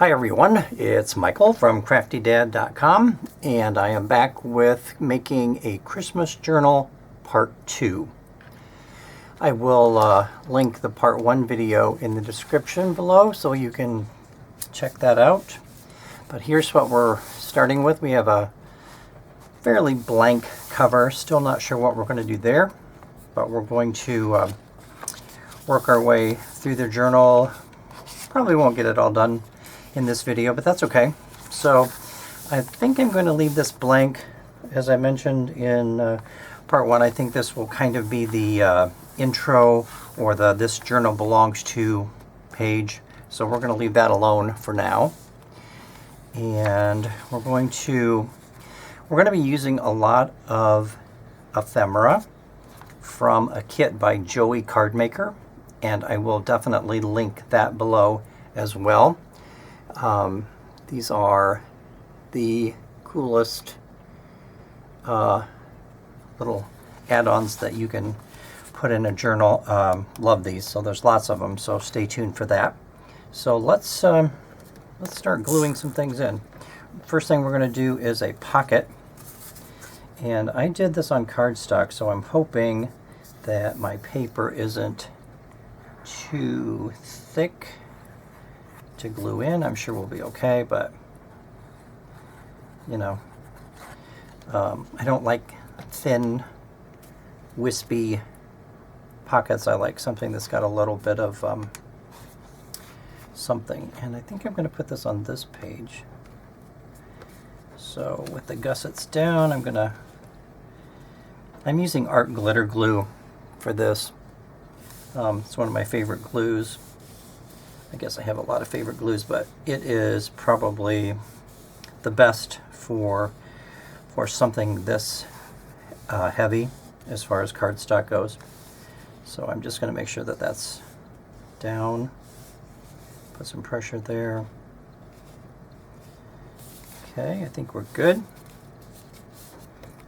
Hi everyone, it's Michael from CraftyDad.com, and I am back with making a Christmas journal part 2. I will link the part 1 video in the description below so you can check that out. But here's what we're starting with. We have a fairly blank cover, still not sure what we're going to do there, but we're going to work our way through the journal. Probably won't get it all done in this video, but that's okay. So I think I'm going to leave this blank. As I mentioned in part 1, I think this will kind of be the intro or the "This Journal Belongs To" page. So we're going to leave that alone for now. And we're going to be using a lot of ephemera from a kit by Joey Cardmaker, and I will definitely link that below as well. These are the coolest little add-ons that you can put in a journal. Love these, so there's lots of them, so stay tuned for that. So let's start gluing some things in. First thing we're going to do is a pocket, and I did this on cardstock, so I'm hoping that my paper isn't too thick to glue in. I'm sure we'll be okay, but you know, I don't like thin, wispy pockets. I like something that's got a little bit of something, and I think I'm going to put this on this page. So with the gussets down, I'm using art glitter glue for this. It's one of my favorite glues. I guess I have a lot of favorite glues, but it is probably the best for something this heavy as far as cardstock goes. So I'm just going to make sure that that's down. Put some pressure there. Okay, I think we're good.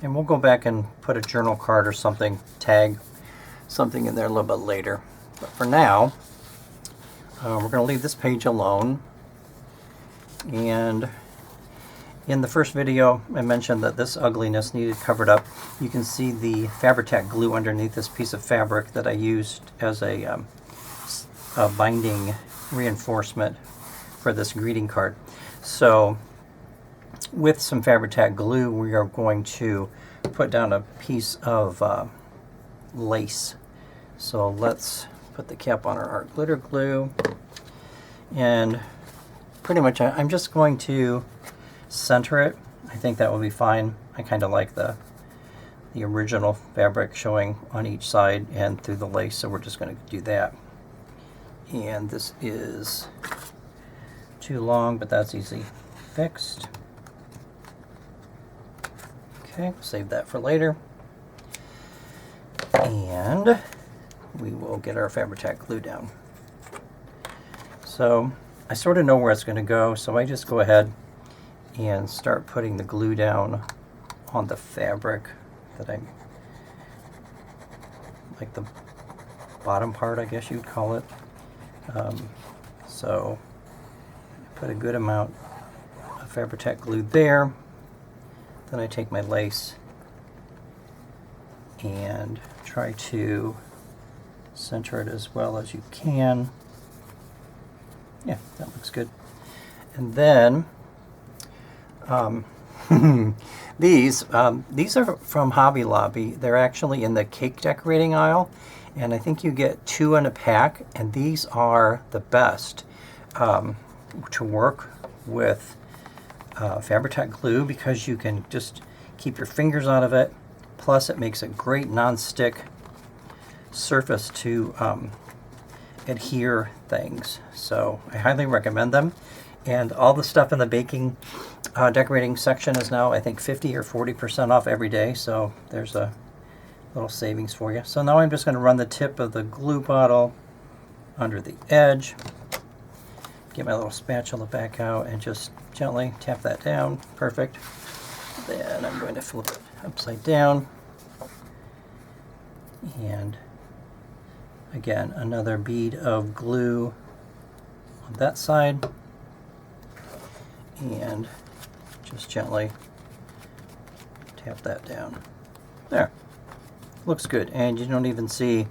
And we'll go back and put a journal card or something, tag something in there a little bit later. But for now, we're going to leave this page alone. And in the first video, I mentioned that this ugliness needed covered up. You can see the Fabri-Tac glue underneath this piece of fabric that I used as a binding reinforcement for this greeting card. So with some Fabri-Tac glue, we are going to put down a piece of lace. So let's put the cap on our art glitter glue, and pretty much I'm just going to center it. I think that will be fine. I kind of like the original fabric showing on each side and through the lace, so we're just going to do that. And this is too long, but that's easily fixed. Okay, save that for later. And we will get our Fabri-Tac glue down. So I sort of know where it's going to go, so I just go ahead and start putting the glue down on the fabric that I like, the bottom part, I guess you'd call it. So I put a good amount of Fabri-Tac glue there. Then I take my lace and try to center it as well as you can. Yeah, that looks good. And then these are from Hobby Lobby. They're actually in the cake decorating aisle, and I think you get 2 in a pack, and these are the best to work with Fabri-Tac glue, because you can just keep your fingers out of it. Plus it makes a great non-stick surface to adhere things. So I highly recommend them. And all the stuff in the baking decorating section is now, I think, 50 or 40% off every day. So there's a little savings for you. So now I'm just going to run the tip of the glue bottle under the edge. Get my little spatula back out and just gently tap that down. Perfect. Then I'm going to flip it upside down. And again, another bead of glue on that side. and just gently tap that down. There. Looks good, and you don't even see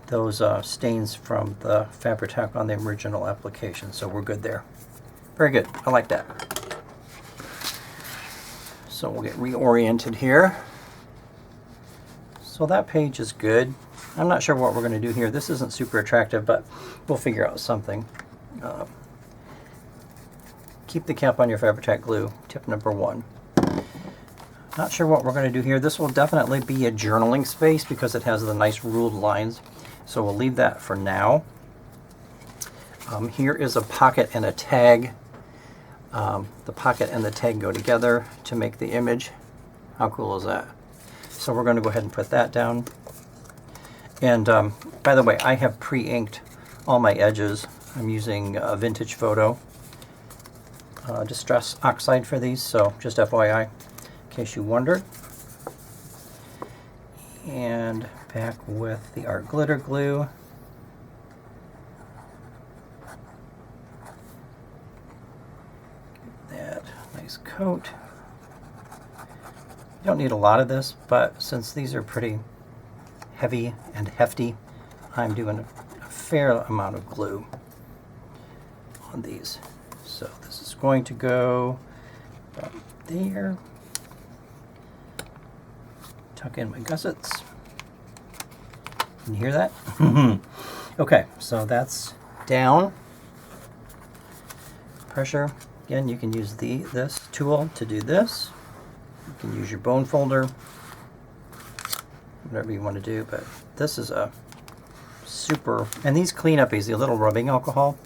those stains from the Fabri-Tac on the original application, so we're good there. Very good. I like that. So we'll get reoriented here. So that page is good. I'm not sure what we're going to do here. This isn't super attractive, but we'll figure out something. Keep the cap on your Fabri-Tac glue, tip number 1. Not sure what we're going to do here. This will definitely be a journaling space because it has the nice ruled lines. So we'll leave that for now. Here is a pocket and a tag. The pocket and the tag go together to make the image. How cool is that? So we're going to go ahead and put that down. And by the way, I have pre-inked all my edges. I'm using Vintage Photo Distress Oxide for these, so just FYI, in case you wondered. And back with the art glitter glue. That nice coat. You don't need a lot of this, but since these are pretty heavy and hefty, I'm doing a fair amount of glue on these. So this is going to go about there. Tuck in my gussets. Can you hear that? Okay, so that's down. Pressure. Again, you can use this tool to do this. You can use your bone folder, whatever you want to do, but this is a super, and these clean up easy, a little rubbing alcohol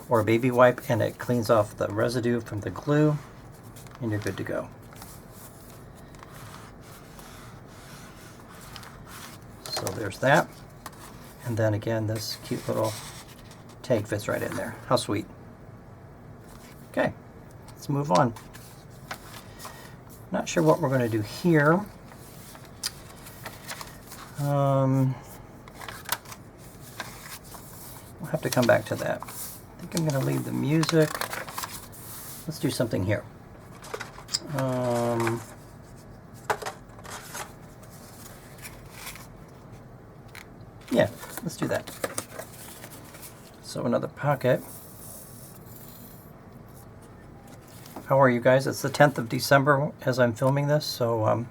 or a baby wipe, and it cleans off the residue from the glue, and you're good to go. So there's that. And then again, this cute little tag fits right in there. How sweet. Okay, let's move on. Not sure what we're going to do here. We'll have to come back to that. I think I'm going to leave the music. Let's do something here. Yeah, let's do that. So another pocket. How are you guys? It's the 10th of December as I'm filming this, so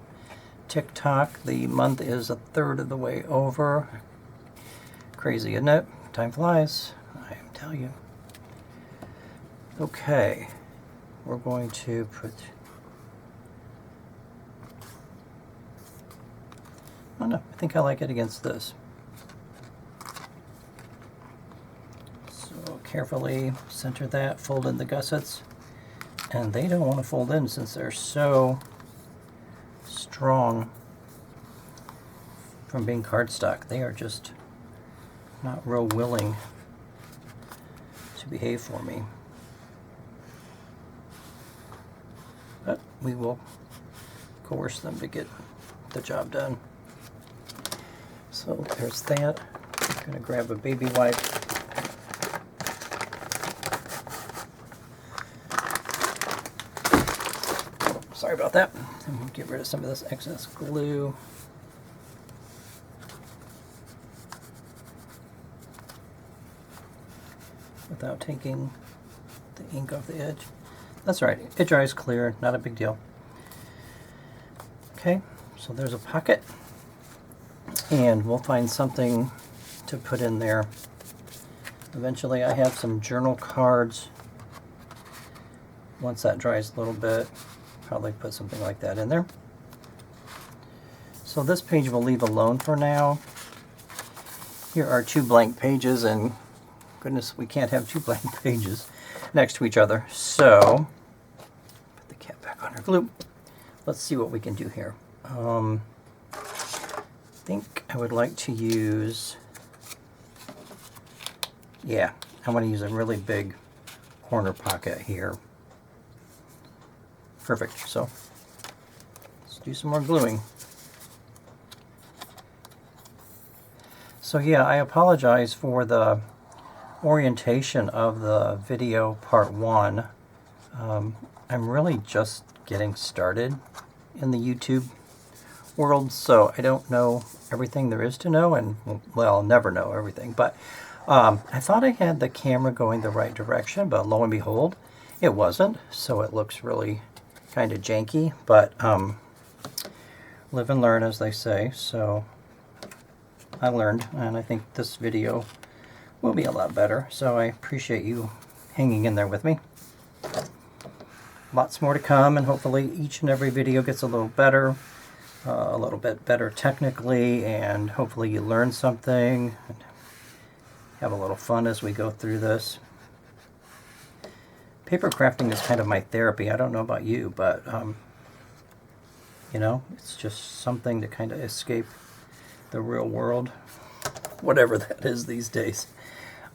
TikTok, the month is a third of the way over. Crazy, isn't it? Time flies, I tell you. Okay, we're going to put, oh no, I think I like it against this. So carefully center that, fold in the gussets. And they don't want to fold in since they're so strong from being cardstock. They are just not real willing to behave for me. But we will coerce them to get the job done. So there's that. I'm going to grab a baby wipe. Sorry about that. And we'll get rid of some of this excess glue. Without taking the ink off the edge. That's all right. It dries clear, not a big deal. Okay, so there's a pocket. And we'll find something to put in there. Eventually I have some journal cards. Once that dries a little bit, probably put something like that in there. So this page we'll leave alone for now. Here are 2 blank pages, and goodness, we can't have 2 blank pages next to each other. So, put the cap back on our glue. Let's see what we can do here. I think I would like to use, yeah, I want to use a really big corner pocket here. Perfect. So let's do some more gluing. So yeah, I apologize for the orientation of the video part 1. I'm really just getting started in the YouTube world, so I don't know everything there is to know, and well, I'll never know everything, but I thought I had the camera going the right direction, but lo and behold, it wasn't, so it looks really kind of janky, but live and learn, as they say. So I learned, and I think this video will be a lot better, so I appreciate you hanging in there with me. Lots more to come, and hopefully each and every video gets a little better, a little bit better technically, and hopefully you learn something and have a little fun as we go through this. Paper crafting is kind of my therapy. I don't know about you, but you know, it's just something to kind of escape the real world, whatever that is these days.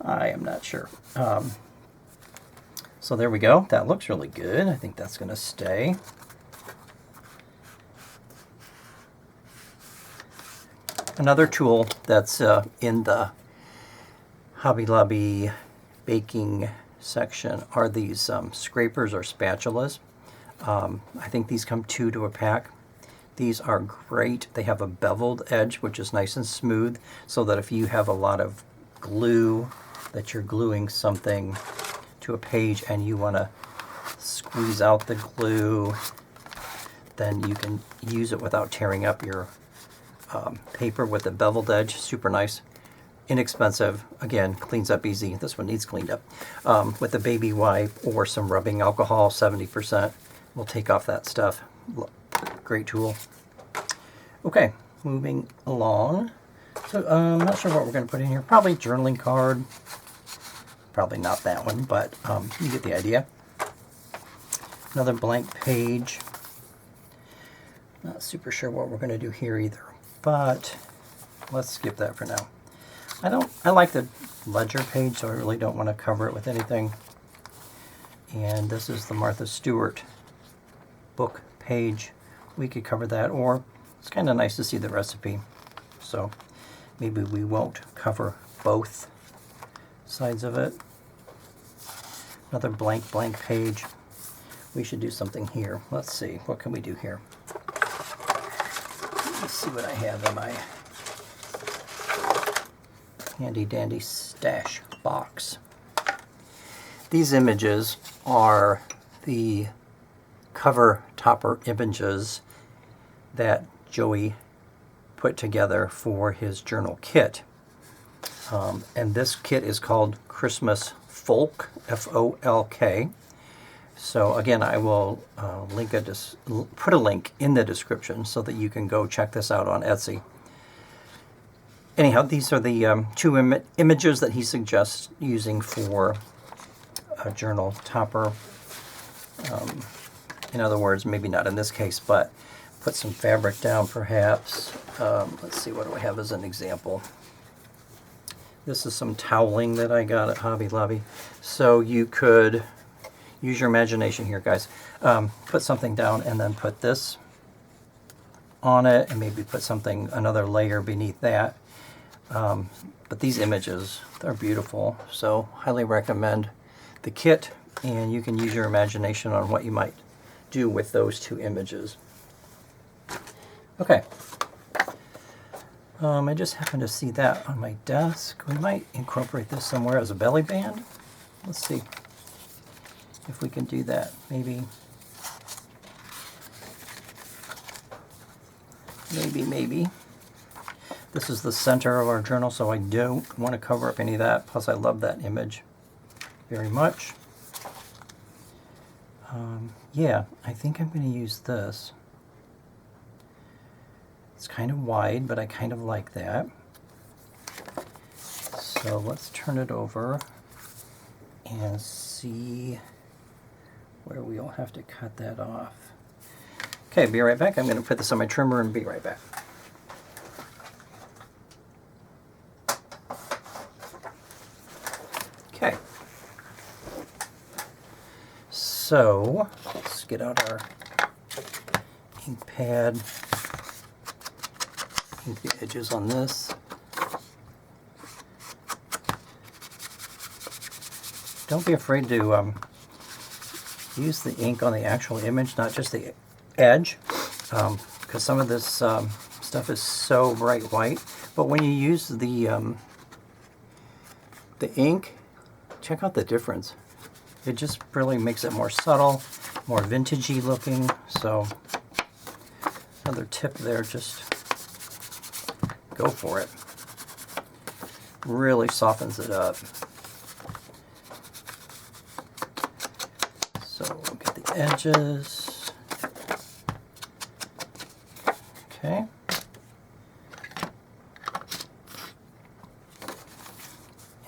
I am not sure. So there we go. That looks really good. I think that's going to stay. Another tool that's in the Hobby Lobby baking section are these scrapers or spatulas. I think these come 2 to a pack. These are great. They have a beveled edge, which is nice and smooth, so that if you have a lot of glue that you're gluing something to a page and you want to squeeze out the glue, then you can use it without tearing up your paper with a beveled edge. Super nice, inexpensive, again, cleans up easy. This one needs cleaned up. With a baby wipe or some rubbing alcohol, 70% will take off that stuff. Great tool. Okay, moving along. So I'm not sure what we're going to put in here. Probably journaling card. Probably not that one, but you get the idea. Another blank page. Not super sure what we're going to do here either, but let's skip that for now. I like the ledger page, so I really don't want to cover it with anything. And this is the Martha Stewart book page. We could cover that, or it's kind of nice to see the recipe. So maybe we won't cover both sides of it. Another blank page. We should do something here. Let's see, what can we do here? Let's see what I have in my handy dandy stash box. These images are the cover topper images that Joey put together for his journal kit. And this kit is called Christmas Folk, F-O-L-K. So again, I will put a link in the description so that you can go check this out on Etsy. Anyhow, these are the 2 images that he suggests using for a journal topper. In other words, maybe not in this case, but put some fabric down perhaps. Let's see, what do I have as an example? This is some toweling that I got at Hobby Lobby. So you could use your imagination here, guys. Put something down and then put this on it, and maybe put another layer beneath that. But these images, they're beautiful. So highly recommend the kit, and you can use your imagination on what you might do with those 2 images. Okay. I just happened to see that on my desk. We might incorporate this somewhere as a belly band. Let's see if we can do that. Maybe. This is the center of our journal, so I don't want to cover up any of that. Plus, I love that image very much. Yeah, I think I'm going to use this. It's kind of wide, but I kind of like that. So let's turn it over and see where we'll have to cut that off. Okay, be right back. I'm going to put this on my trimmer and be right back. Okay. So let's get out our ink pad. Ink the edges on this. Don't be afraid to use the ink on the actual image, not just the edge, because some of this stuff is so bright white. But when you use the ink, check out the difference. It just really makes it more subtle, more vintagey looking. So another tip there, just go for it. Really softens it up. So we'll get the edges. Okay.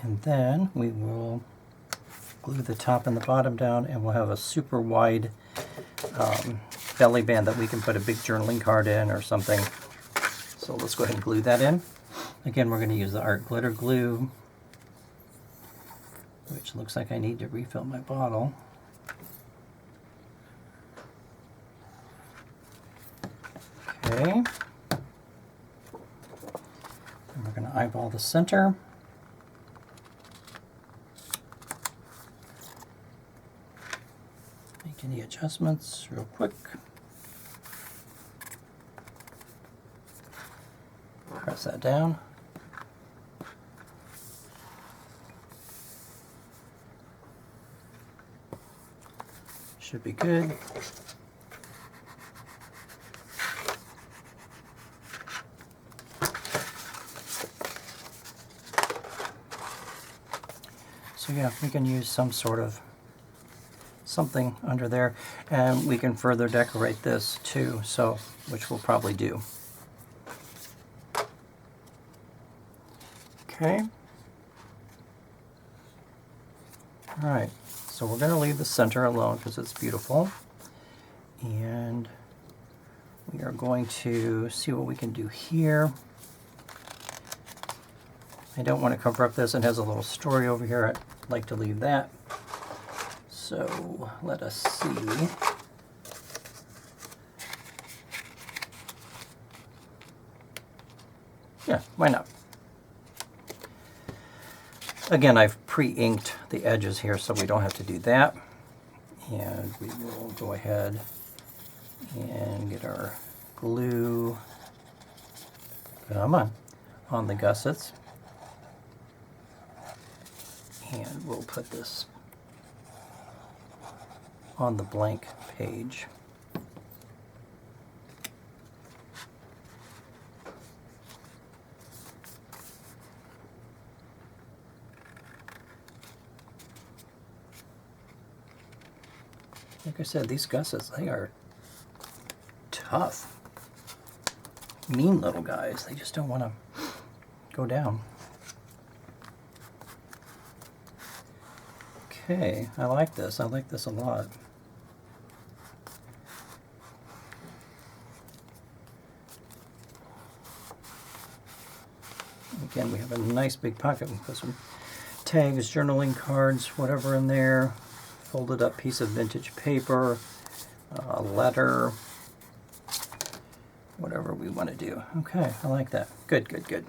And then we will glue the top and the bottom down, and we'll have a super wide belly band that we can put a big journaling card in or something. So let's go ahead and glue that in. Again, we're going to use the art glitter glue, which looks like I need to refill my bottle. Okay. And we're going to eyeball the center. Make any adjustments real quick. Press that down. Should be good. So yeah, we can use some sort of something under there, and we can further decorate this too, so which we'll probably do. Okay. All right, so we're going to leave the center alone because it's beautiful, and we are going to see what we can do here. I don't want to cover up this, and has a little story over here. I'd like to leave that. So let us see. Yeah, why not? Again, I've pre-inked the edges here, so we don't have to do that. And we will go ahead and get our glue, come on the gussets. And we'll put this on the blank page. Like I said, these gussets, they are tough. Mean little guys. They just don't want to go down. Okay, I like this. I like this a lot. Again, we have a nice big pocket. We put some tags, journaling cards, whatever in there. Folded up piece of vintage paper, a letter, whatever we want to do. Okay, I like that. Good, good, good.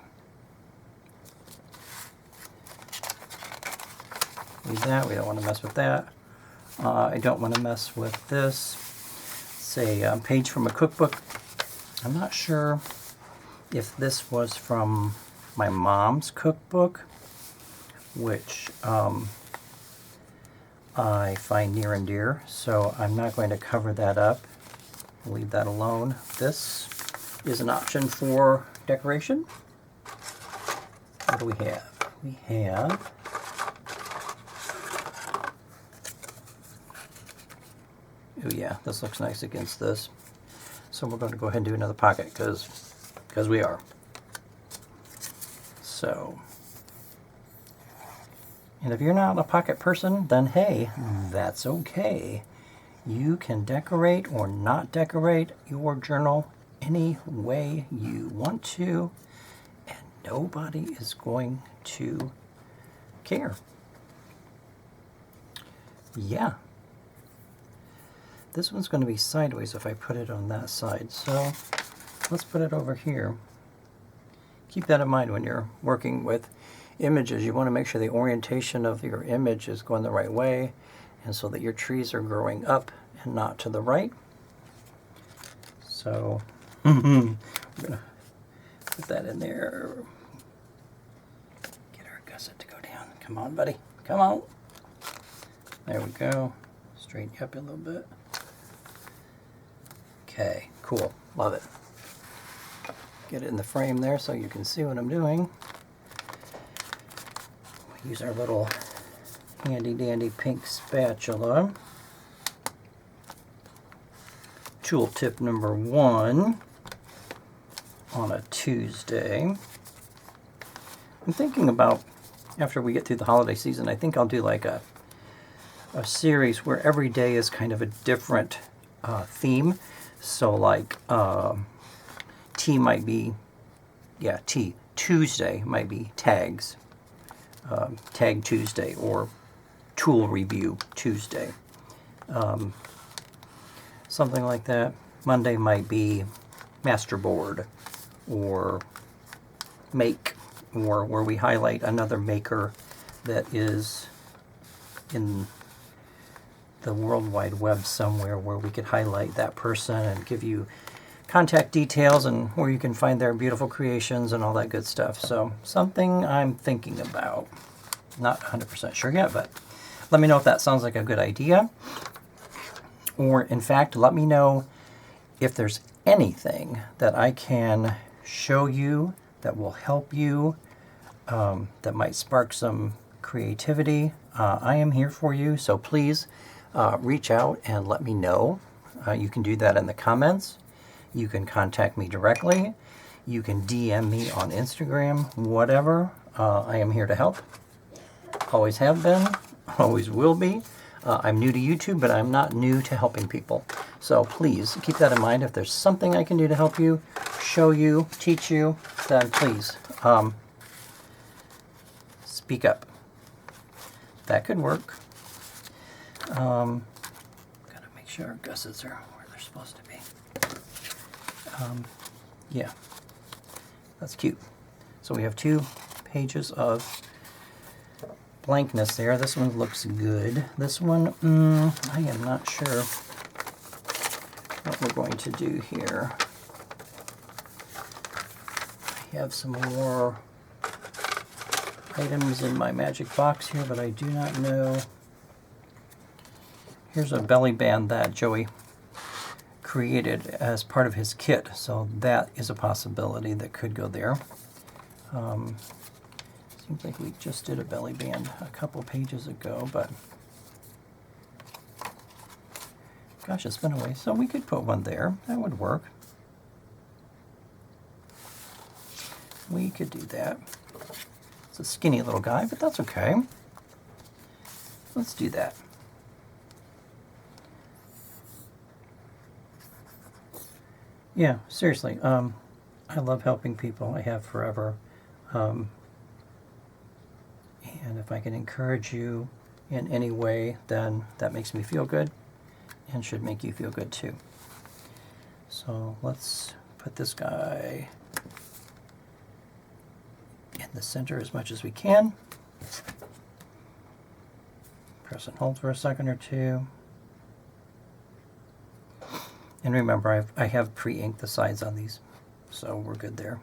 Leave that. We don't want to mess with that. I don't want to mess with this. It's a page from a cookbook. I'm not sure if this was from my mom's cookbook, which I find near and dear, so I'm not going to cover that up. I'll leave that alone. This is an option for decoration. What do we have? We have oh yeah, this looks nice against this. So we're going to go ahead and do another pocket because we are. So, and if you're not a pocket person, then hey, that's okay. You can decorate or not decorate your journal any way you want to, and nobody is going to care. Yeah. This one's going to be sideways if I put it on that side, so let's put it over here. Keep that in mind when you're working with images. You want to make sure the orientation of your image is going the right way, and so that your trees are growing up and not to the right. So I'm gonna put that in there. Get our gusset to go down. Come on, buddy. Come on. There we go. Straighten you up a little bit. Okay, cool. Love it. Get it in the frame there so you can see what I'm doing. We use our little handy dandy pink spatula. Tool tip number 1 on a Tuesday. I'm thinking about, after we get through the holiday season, I think I'll do like a series where every day is kind of a different theme. So like Tuesday might be tags, Tag Tuesday, or Tool Review Tuesday. Something like that. Monday might be Masterboard, or Make, or where we highlight another maker that is in the World Wide Web somewhere, where we could highlight that person and give you contact details and where you can find their beautiful creations and all that good stuff. So something I'm thinking about. Not 100% sure yet, but let me know if that sounds like a good idea. Or in fact, let me know if there's anything that I can show you that will help you, that might spark some creativity. I am here for you, so please reach out and let me know. You can do that in the comments. You can contact me directly. You can DM me on Instagram, whatever. I am here to help. Always have been, always will be. I'm new to YouTube, but I'm not new to helping people. So please keep that in mind. If there's something I can do to help you, show you, teach you, then please speak up. That could work. Gotta make sure our gussets are where they're supposed to be. Yeah, that's cute. So we have 2 pages of blankness there. This one looks good. This one, I am not sure what we're going to do here. I have some more items in my magic box here, but I do not know. Here's a belly band that Joey created as part of his kit, so that is a possibility that could go there. Seems like we just did a belly band a couple pages ago, but gosh, it's been a ways. So we could put one there. That would work. We could do that. It's a skinny little guy, but that's okay. Let's do that. Yeah, seriously. I love helping people. I have forever. And if I can encourage you in any way, then that makes me feel good and should make you feel good too. So let's put this guy in the center as much as we can. Press and hold for a second or two. And remember, I have pre-inked the sides on these, so we're good there.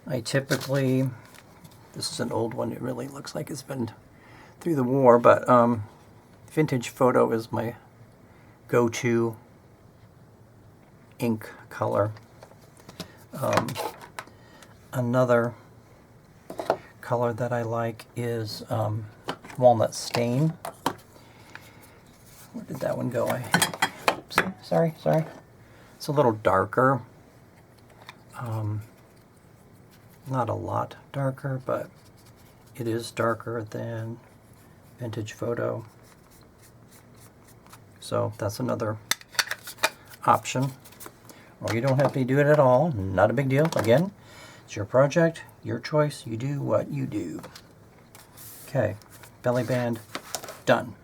I typically, this is an old one, it really looks like it's been through the war, but vintage photo is my go-to ink color. Another color that I like is walnut stain. Where did that one go? Oops, sorry. It's a little darker. Not a lot darker, but it is darker than vintage photo. So that's another option. Or you don't have to do it at all. Not a big deal. Again, it's your project, your choice. You do what you do. Okay, belly band done.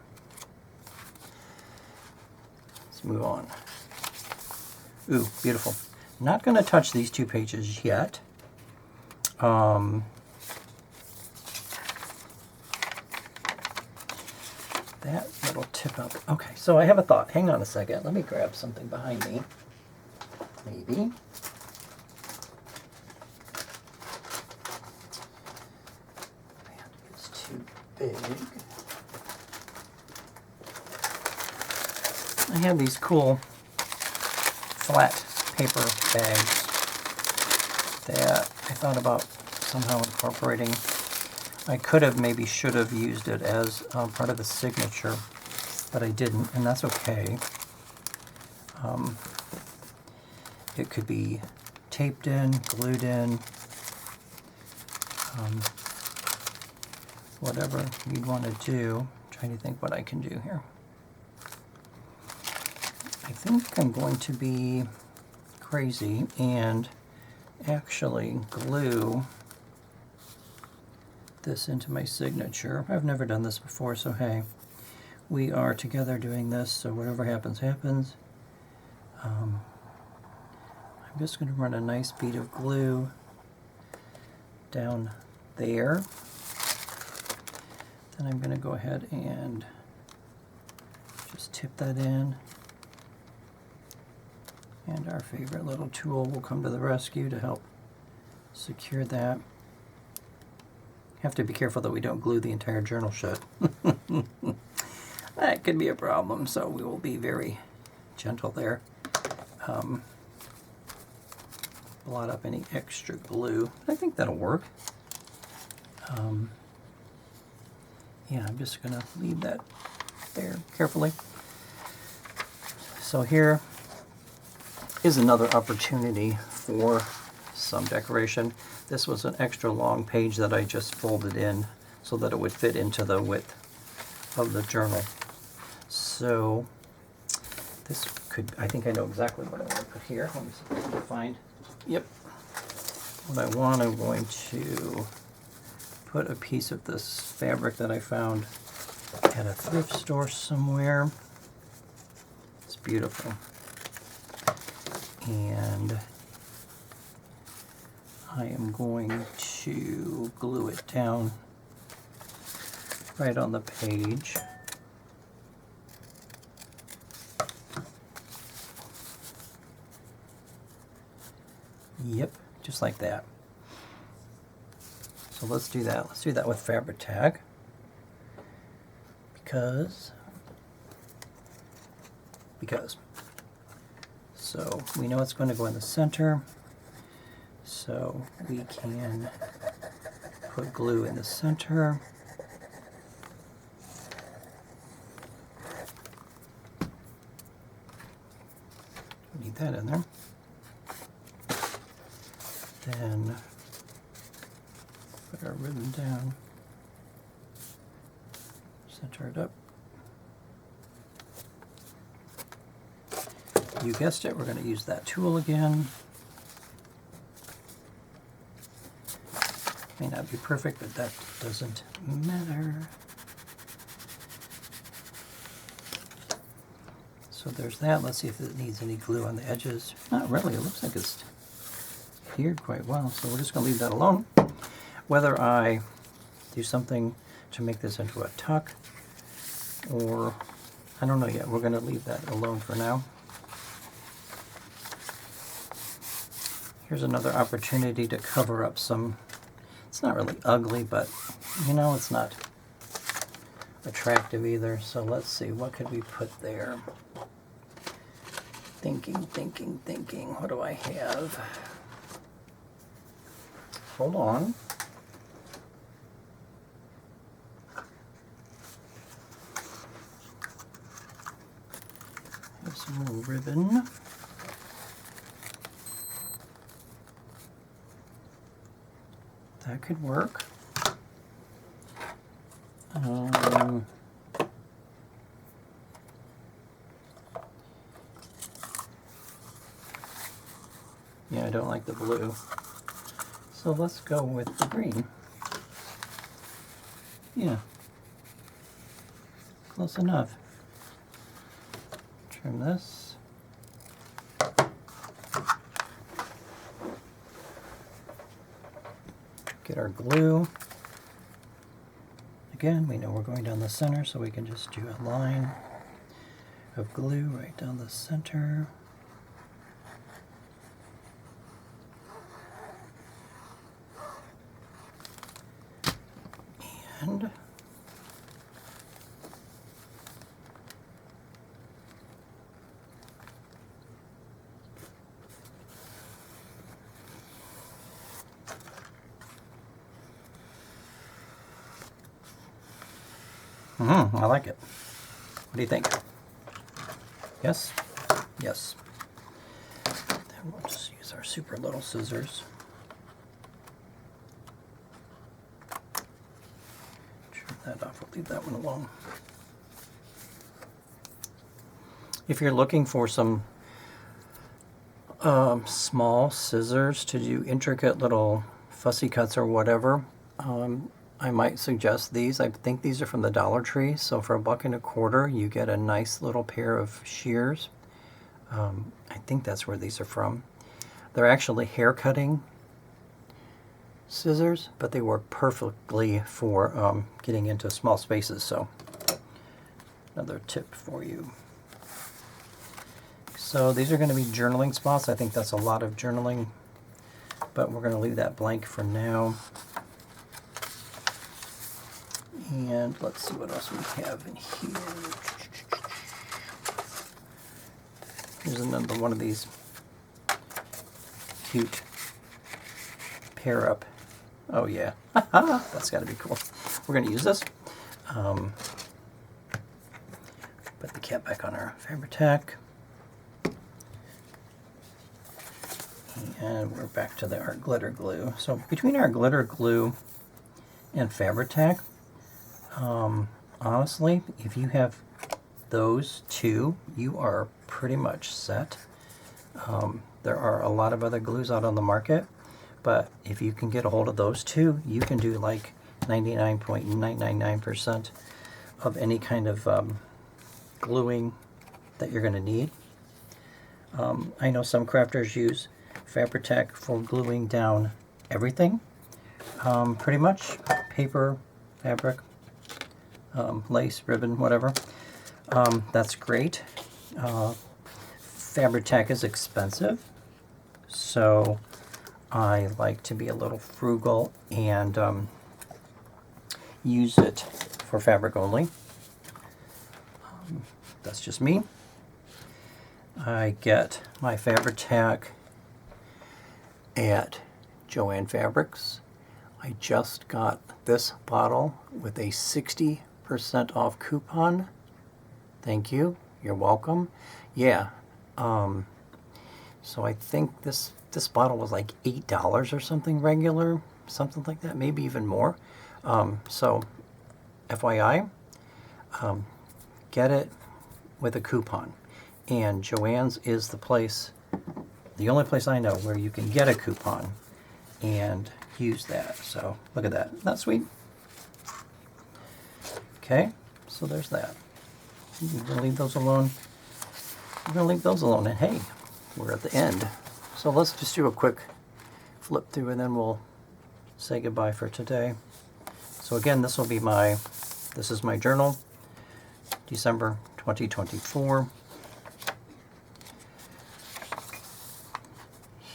Let's move on. Ooh, beautiful. Not going to touch these 2 pages yet. that little tip up. Okay, so I have a thought. Hang on a second. Let me grab something behind me. Maybe. Man, it's too big. I have these cool flat paper bags that I thought about somehow incorporating. I could have, maybe should have used it as part of the signature, but I didn't, and that's okay. It could be taped in, glued in, whatever you'd want to do. I'm trying to think what I can do here. I think I'm going to be crazy and actually glue this into my signature. I've never done this before, so hey, we are together doing this, so whatever happens, happens. I'm just going to run a nice bead of glue down there. Then I'm going to go ahead and just tip that in. And our favorite little tool will come to the rescue to help secure that. Have to be careful that we don't glue the entire journal shut. That could be a problem, so we will be very gentle there. Blot up any extra glue. I think that'll work. Yeah, I'm just going to leave that there carefully. So here is another opportunity for some decoration. This was an extra long page that I just folded in so that it would fit into the width of the journal. So this could, I think I know exactly what I want to put here. Let me see if I can find. Yep. What I want, I'm going to put a piece of this fabric that I found at a thrift store somewhere. It's beautiful. And I am going to glue it down right on the page. Yep, just like that. So let's do that. Let's do that with fabric tag, because so we know it's going to go in the center, so we can put glue in the center. Need that in there. Then put our ribbon down, center it up. You guessed it, we're going to use that tool again. May not be perfect, but that doesn't matter. So there's that. Let's see if it needs any glue on the edges. Not really. It looks like it's adhered quite well, so we're just going to leave that alone. Whether I do something to make this into a tuck, or I don't know yet. We're going to leave that alone for now. Here's another opportunity to cover up some, it's not really ugly, but you know, it's not attractive either. So let's see, what could we put there? Thinking. What do I have? Hold on. Have some more ribbon. That could work. Yeah, I don't like the blue. So let's go with the green. Yeah. Close enough. Trim this. Get our glue. Again, we know we're going down the center, so we can just do a line of glue right down the center. And I like it. What do you think? Yes? Yes. Then we'll just use our super little scissors. Turn that off. We'll leave that one alone. If you're looking for some small scissors to do intricate little fussy cuts or whatever, I might suggest these. I think these are from the Dollar Tree, so for $1.25 you get a nice little pair of shears. I think that's where these are from. They're actually hair cutting scissors, but they work perfectly for getting into small spaces, so another tip for you. So these are going to be journaling spots. I think that's a lot of journaling, but we're going to leave that blank for now. And let's see what else we have in here. Here's another one of these cute pair up. Oh yeah, that's got to be cool. We're going to use this. Put the cap back on our Fabri-Tac. And we're back to our glitter glue. So between our glitter glue and Fabri-Tac, honestly, if you have those two, you are pretty much set. There are a lot of other glues out on the market, but if you can get a hold of those two, you can do like 99.999% of any kind of gluing that you're going to need. I know some crafters use Fabri-Tac for gluing down everything, pretty much, paper, fabric, lace, ribbon, whatever. That's great. Fabri-Tac is expensive, so I like to be a little frugal and use it for fabric only. That's just me. I get my Fabri-Tac at Joann Fabrics. I just got this bottle with a 60% off coupon. Thank you. You're welcome. Yeah. So I think this bottle was like $8 or something regular, something like that, maybe even more. So FYI, get it with a coupon. And Joann's is the only place I know where you can get a coupon and use that. So look at that. Isn't that sweet? Okay, so there's that. We're going to leave those alone. We're going to leave those alone. And hey, we're at the end. So let's just do a quick flip through and then we'll say goodbye for today. So again, this is my journal, December 2024.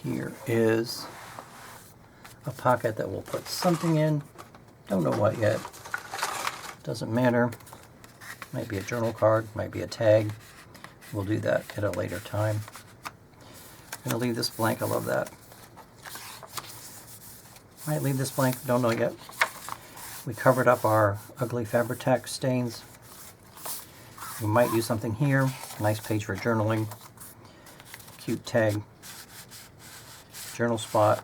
Here is a pocket that we'll put something in. Don't know what yet. Doesn't matter. Might be a journal card, might be a tag. We'll do that at a later time. I'm going to leave this blank. I love that. Might leave this blank. Don't know yet. We covered up our ugly Fabri-Tac stains. We might do something here. Nice page for journaling. Cute tag. Journal spot.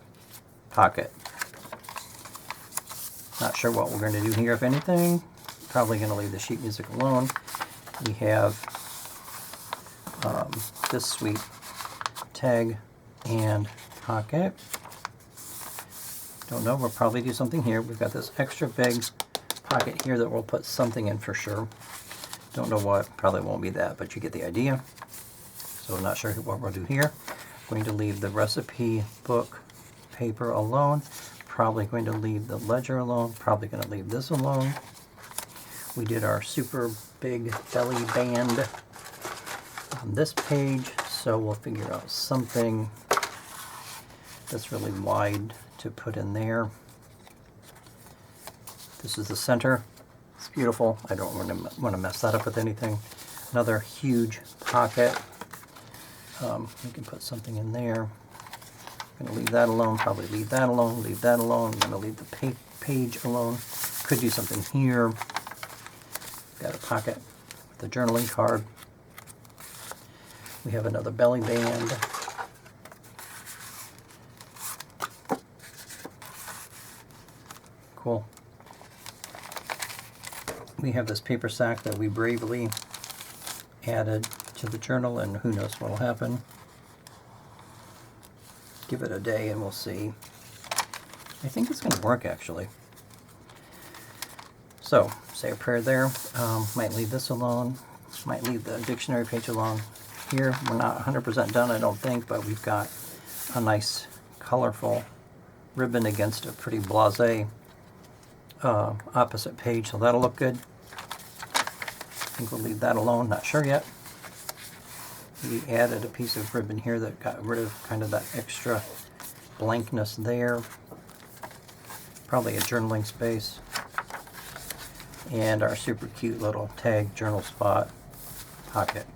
Pocket. Not sure what we're going to do here, if anything. Probably going to leave the sheet music alone. We have this sweet tag and pocket. Don't know, we'll probably do something here. We've got this extra big pocket here that we'll put something in for sure. Don't know what, probably won't be that, but you get the idea. So I'm not sure what we'll do here. Going to leave the recipe book paper alone. Probably going to leave the ledger alone. Probably going to leave this alone. We did our super big belly band on this page, so we'll figure out something that's really wide to put in there. This is the center. It's beautiful. I don't want to mess that up with anything. Another huge pocket. We can put something in there. I'm going to leave that alone, probably leave that alone, leave that alone. I'm going to leave the page alone. Could do something here. Got a pocket with a journaling card. We have another belly band. Cool. We have this paper sack that we bravely added to the journal, and who knows what will happen. Give it a day and we'll see. I think it's going to work, actually. So, say a prayer there. Might leave this alone. Might leave the dictionary page alone. Here, we're not 100% done, I don't think, but we've got a nice, colorful ribbon against a pretty blasé opposite page, so that'll look good. I think we'll leave that alone, not sure yet. We added a piece of ribbon here that got rid of kind of that extra blankness there. Probably a journaling space. And our super cute little tag journal spot pocket.